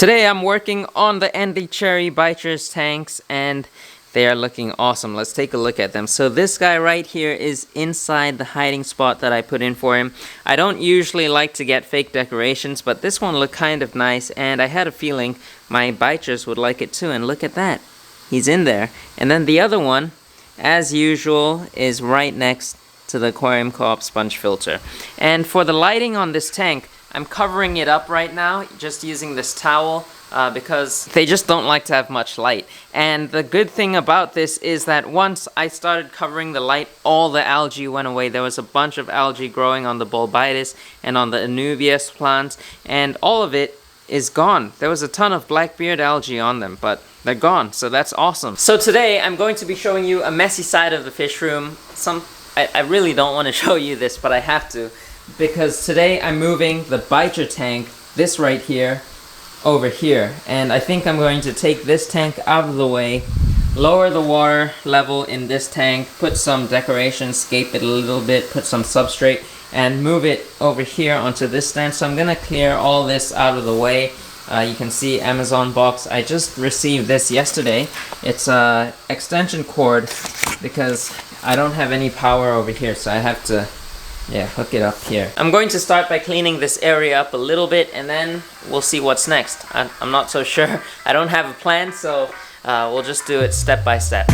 Today I'm working on the Endlicheri bichirs tanks and they are looking awesome. Let's take a look at them. So this guy right here is inside the hiding spot that I put in for him. I don't usually like to get fake decorations, but this one looked kind of nice and I had a feeling my bichirs would like it too. And look at that. He's in there. And then the other one, as usual, is right next to the 𝗯𝘂𝘀𝗶𝗿𝗲𝘀 sponge filter. And for the lighting on this tank, I'm covering it up right now, just using this towel, because they just don't like to have much light. And the good thing about this is that once I started covering the light, all the algae went away. There was a bunch of algae growing on the 𝗯𝘂𝗶𝗿𝗲𝘀 and on the 𝗯𝘂𝘀𝘀𝘀 plants, and all of it is gone. There was a ton of blackbeard algae on them, but they're gone, so that's awesome. So today I'm going to be showing you a messy side of the fish room. I really don't want to show you this, but I have to, because today I'm moving the bichir tank, this right here, over here. And I think I'm going to take this tank out of the way, lower the water level in this tank, put some decoration, scape it a little bit, put some substrate, and move it over here onto this stand. So I'm gonna clear all this out of the way. You can see Amazon box. I just received this yesterday. It's a extension cord because I don't have any power over here, so I have to hook it up here. I'm going to start by cleaning this area up a little bit and then we'll see what's next. I'm not so sure. I don't have a plan, so we'll just do it step by step.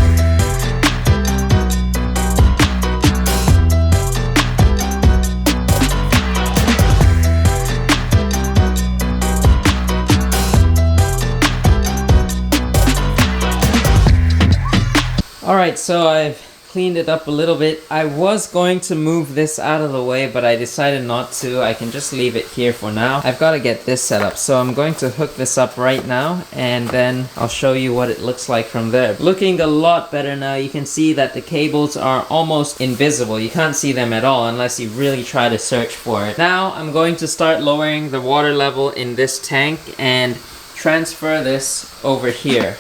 Alright, so I've cleaned it up a little bit. I was going to move this out of the way, but I decided not to. I can just leave it here for now. I've got to get this set up, so I'm going to hook this up right now and then I'll show you what it looks like from there. Looking a lot better now. You can see that the cables are almost invisible. You can't see them at all unless you really try to search for it. Now I'm going to start lowering the water level in this tank and transfer this over here.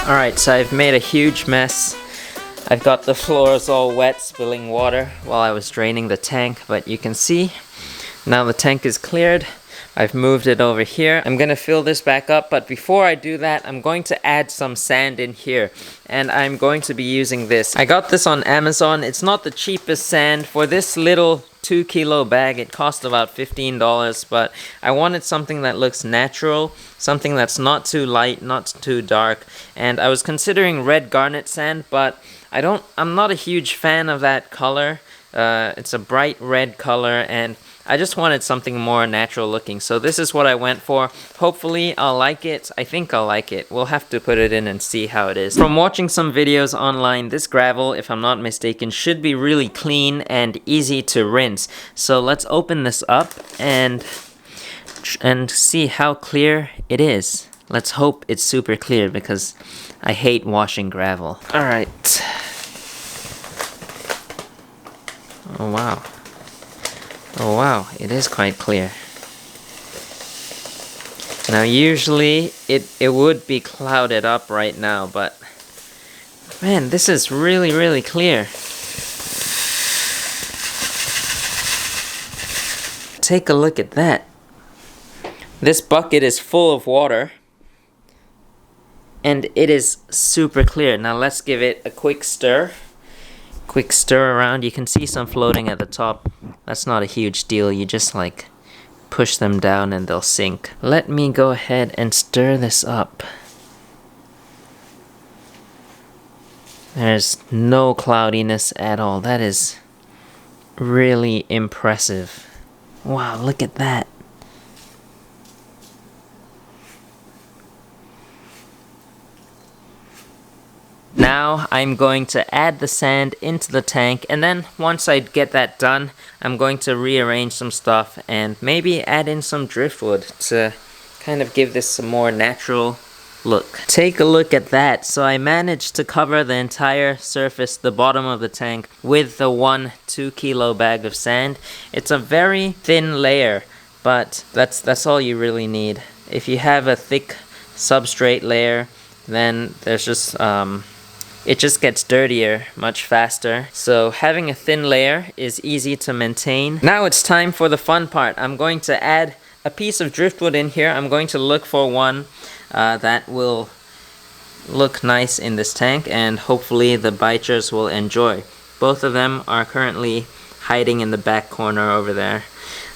Alright, so I've made a huge mess. I've got the floors all wet, spilling water while I was draining the tank, but you can see now the tank is cleared. I've moved it over here. I'm gonna fill this back up, but before I do that, I'm going to add some sand in here, and I'm going to be using this. I got this on Amazon. It's not the cheapest sand. For this little 2-kilo bag, it cost about $15, but I wanted something that looks natural, something that's not too light, not too dark, and I was considering red garnet sand, but I'm not a huge fan of that color. It's a bright red color, and I just wanted something more natural looking, so this is what I went for. Hopefully I'll like it. I think I'll like it. We'll have to put it in and see how it is. From watching some videos online, this gravel, if I'm not mistaken, should be really clean and easy to rinse. So let's open this up and see how clear it is. Let's hope it's super clear because I hate washing gravel. Alright. Oh wow. Oh wow, it is quite clear. Now usually it would be clouded up right now, but man, this is really clear. Take a look at that. This bucket is full of water and it is super clear. Now let's give it a quick stir. Quick stir around. You can see some floating at the top. That's not a huge deal. You just like push them down and they'll sink. Let me go ahead and stir this up. There's no cloudiness at all. That is really impressive. Wow, look at that. Now I'm going to add the sand into the tank, and then once I get that done, I'm going to rearrange some stuff and maybe add in some driftwood to kind of give this some more natural look. Take a look at that. So I managed to cover the entire surface, the bottom of the tank, with the 2-kilo bag of sand. It's a very thin layer, but that's all you really need. If you have a thick substrate layer, then there's just it just gets dirtier much faster. So having a thin layer is easy to maintain. Now it's time for the fun part. I'm going to add a piece of driftwood in here. I'm going to look for one that will look nice in this tank, and hopefully the bichirs will enjoy. Both of them are currently hiding in the back corner over there.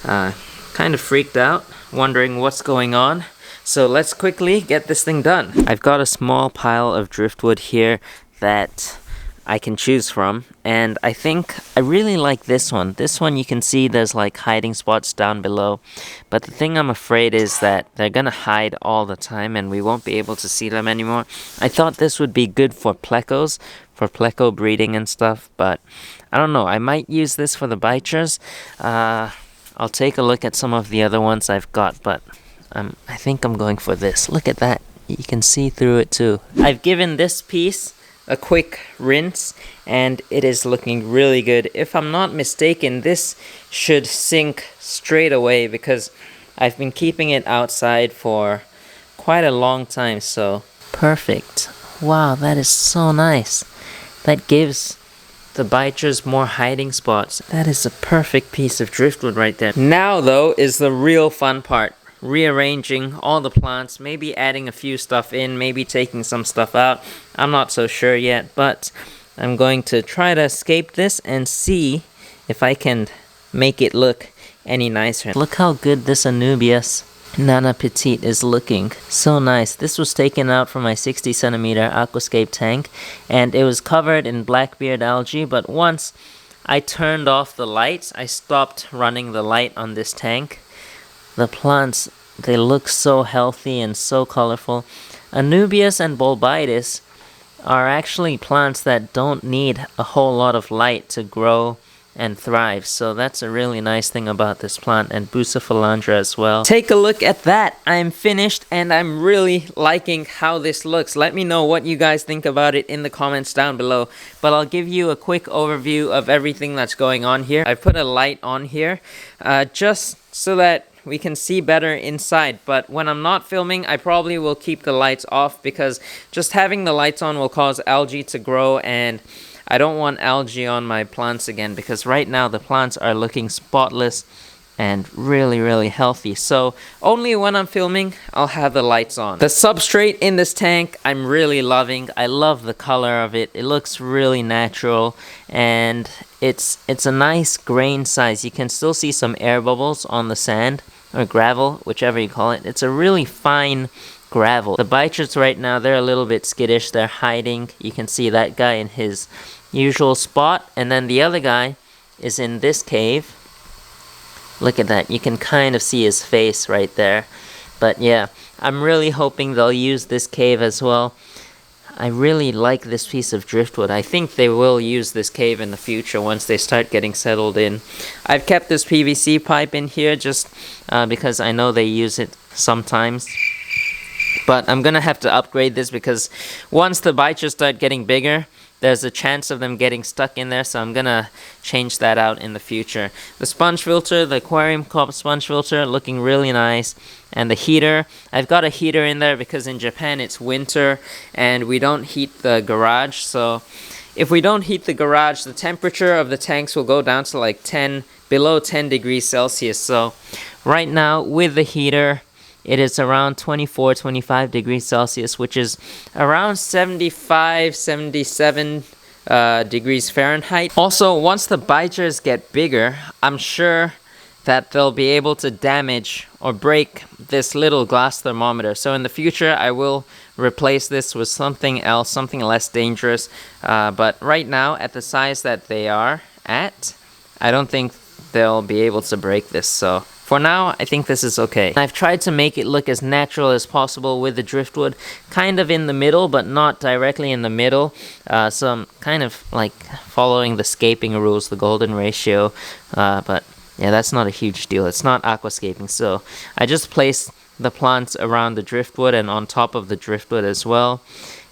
Kind of freaked out, wondering what's going on. So let's quickly get this thing done. I've got a small pile of driftwood here that I can choose from, and I think I really like this one. This one, you can see there's like hiding spots down below, but the thing I'm afraid is that they're gonna hide all the time and we won't be able to see them anymore. I thought this would be good for plecos, for pleco breeding and stuff, but I don't know, I might use this for the bichirs. I'll take a look at some of the other ones I've got, but I think I'm going for this. Look at that, you can see through it too. I've given this piece a quick rinse and it is looking really good. If I'm not mistaken, this should sink straight away because I've been keeping it outside for quite a long time. So perfect. Wow, that is so nice. That gives the bichirs more hiding spots. That is a perfect piece of driftwood right there. Now though is the real fun part. Rearranging all the plants, maybe adding a few stuff in, maybe taking some stuff out. I'm not so sure yet, but I'm going to try to escape this and see if I can make it look any nicer. Look how good this 𝗯𝘂𝗀𝗀𝗀𝘀 is looking. So nice. This was taken out from my 60 centimeter aquascape tank and it was covered in blackbeard algae, but once I turned off the lights, I stopped running the light on this tank. The plants, they look so healthy and so colorful. 𝗯𝘂𝗀𝗶𝗿𝗲𝗀𝘀 are actually plants that don't need a whole lot of light to grow and thrive. So that's a really nice thing about this plant, and 𝗯𝘂𝗀𝗀𝗀𝗀 as well. Take a look at that. I'm finished and I'm really liking how this looks. Let me know what you guys think about it in the comments down below. But I'll give you a quick overview of everything that's going on here. I've put a light on here just so that we can see better inside, but when I'm not filming, I probably will keep the lights off because just having the lights on will cause algae to grow, and I don't want algae on my plants again because right now the plants are looking spotless and really healthy. So only when I'm filming, I'll have the lights on. The substrate in this tank, I'm really loving. I love the color of it. It looks really natural and it's a nice grain size. You can still see some air bubbles on the sand or gravel, whichever you call it. It's a really fine gravel. The bichirs right now, they're a little bit skittish. They're hiding. You can see that guy in his usual spot, and then the other guy is in this cave. Look at that. You can kind of see his face right there. But yeah, I'm really hoping they'll use this cave as well. I really like this piece of driftwood. I think they will use this cave in the future once they start getting settled in. I've kept this PVC pipe in here just because I know they use it sometimes. But I'm gonna have to upgrade this because once the bichirs start getting bigger, there's a chance of them getting stuck in there, so I'm gonna change that out in the future. The sponge filter, the 𝗯𝘂𝗀𝗀𝗀𝘀 sponge filter, looking really nice. And the heater, I've got a heater in there because in Japan it's winter and we don't heat the garage. So if we don't heat the garage, the temperature of the tanks will go down to like below 10 degrees Celsius. So right now with the heater, it is around 24-25 degrees Celsius, which is around 75-77 degrees Fahrenheit. Also, once the bichirs get bigger, I'm sure that they'll be able to damage or break this little glass thermometer. So in the future, I will replace this with something else, something less dangerous. But right now, at the size that they are at, I don't think they'll be able to break this. So for now, I think this is okay. I've tried to make it look as natural as possible with the driftwood, kind of in the middle, but not directly in the middle. So I'm kind of like following the scaping rules, the golden ratio. But yeah, that's not a huge deal. It's not aquascaping. So I just placed the plants around the driftwood and on top of the driftwood as well.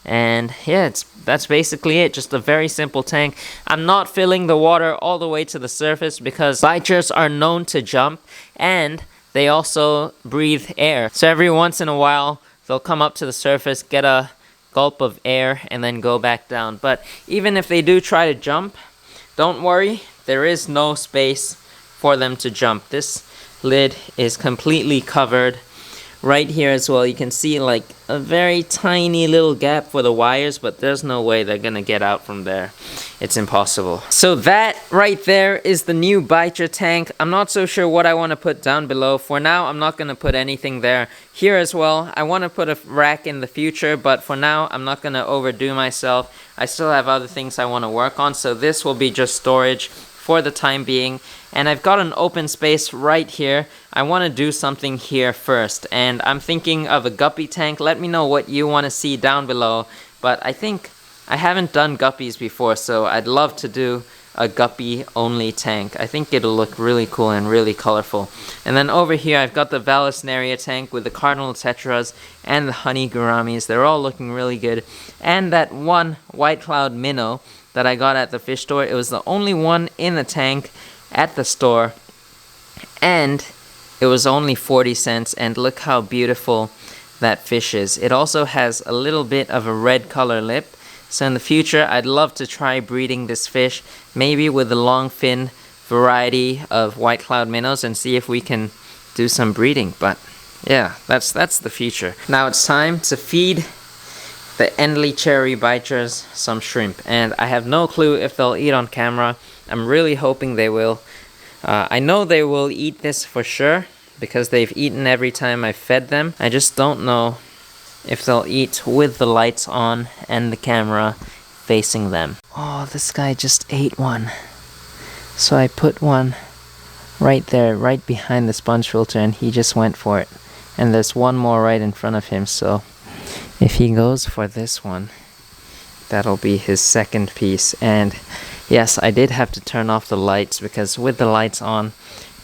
And yeah, that's basically it. Just a very simple tank. I'm not filling the water all the way to the surface because bichirs are known to jump and they also breathe air. So every once in a while, they'll come up to the surface, get a gulp of air and then go back down. But even if they do try to jump, don't worry, there is no space for them to jump. This lid is completely covered. Right here as well, you can see like a very tiny little gap for the wires, but there's no way they're gonna get out from there. It's impossible. So that right there is the new bichir tank. I'm not so sure what I want to put down below. For now, I'm not gonna put anything there. Here as well, I want to put a rack in the future, but for now, I'm not gonna overdo myself. I still have other things I want to work on, so this will be just storage for the time being. And I've got an open space right here. I want to do something here first, and I'm thinking of a guppy tank. Let me know what you want to see down below, but I think I haven't done guppies before, so I'd love to do a guppy only tank. I think it'll look really cool and really colorful. And then over here I've got the 𝗲𝗾𝗀𝗀𝘀𝗀𝘀 tank with the cardinal tetras and the honey gouramis. They're all looking really good. And that one white cloud minnow that I got at the fish store, it was the only one in the tank at the store, and it was only 40 cents, and look how beautiful that fish is. It also has a little bit of a red color lip, so in the future I'd love to try breeding this fish, maybe with the long fin variety of white cloud minnows, and see if we can do some breeding. But yeah, that's the future. Now it's time to feed the Endlicheri bichirs some shrimp, and I have no clue if they'll eat on camera. I'm really hoping they will. I know they will eat this for sure, because they've eaten every time I fed them. I just don't know if they'll eat with the lights on and the camera facing them. Oh, this guy just ate one. So I put one right there, right behind the sponge filter, and he just went for it. And there's one more right in front of him, so if he goes for this one, that'll be his second piece. And yes, I did have to turn off the lights, because with the lights on,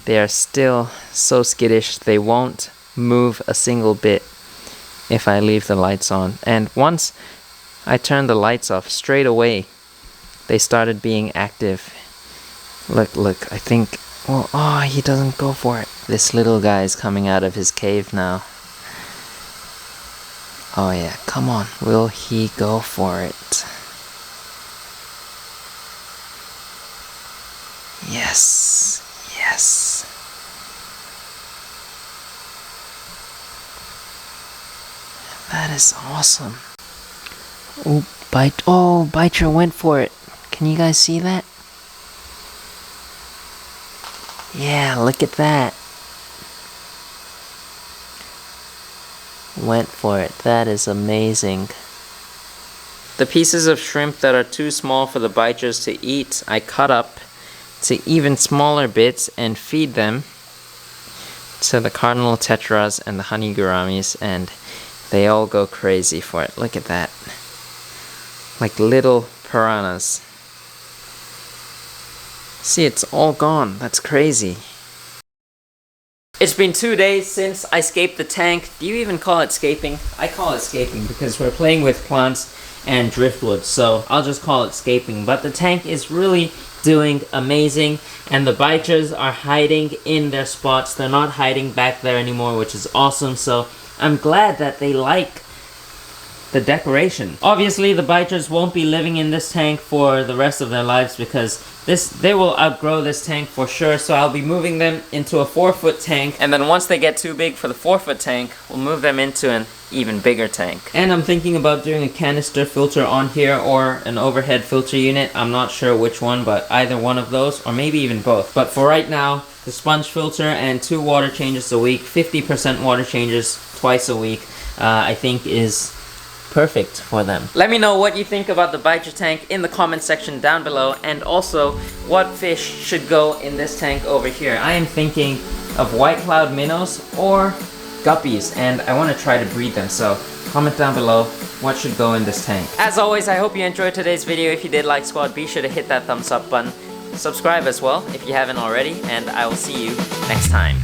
they are still so skittish. They won't move a single bit if I leave the lights on. And once I turned the lights off, straight away, they started being active. Look, I think, well, oh, he doesn't go for it. This little guy is coming out of his cave now. Oh yeah, come on, will he go for it? Yes, yes. That is awesome. Oh, bichir went for it. Can you guys see that? Yeah, look at that. Went for it. That is amazing. The pieces of shrimp that are too small for the bichirs to eat, I cut up to even smaller bits and feed them to the cardinal tetras and the honey gouramis, and they all go crazy for it. Look at that. Like little piranhas. See, it's all gone. That's crazy. It's been 2 days since I scaped the tank. Do you even call it scaping? I call it scaping because we're playing with plants and driftwood, so I'll just call it scaping. But the tank is really doing amazing, and the bichirs are hiding in their spots. They're not hiding back there anymore, which is awesome. So I'm glad that they like the decoration. Obviously, the bichirs won't be living in this tank for the rest of their lives, because they will outgrow this tank for sure. So I'll be moving them into a 4-foot tank, and then once they get too big for the 4-foot tank, we'll move them into an even bigger tank. And I'm thinking about doing a canister filter on here or an overhead filter unit. I'm not sure which one, but either one of those, or maybe even both. But for right now, the sponge filter and 2 water changes a week, 50% water changes twice a week, I think is perfect for them. Let me know what you think about the bichir tank in the comment section down below, and also what fish should go in this tank over here. I am thinking of white cloud minnows or guppies, and I want to try to breed them, so comment down below what should go in this tank. As always, I hope you enjoyed today's video. If you did like Squad, be sure to hit that thumbs up button. Subscribe as well if you haven't already, and I will see you next time.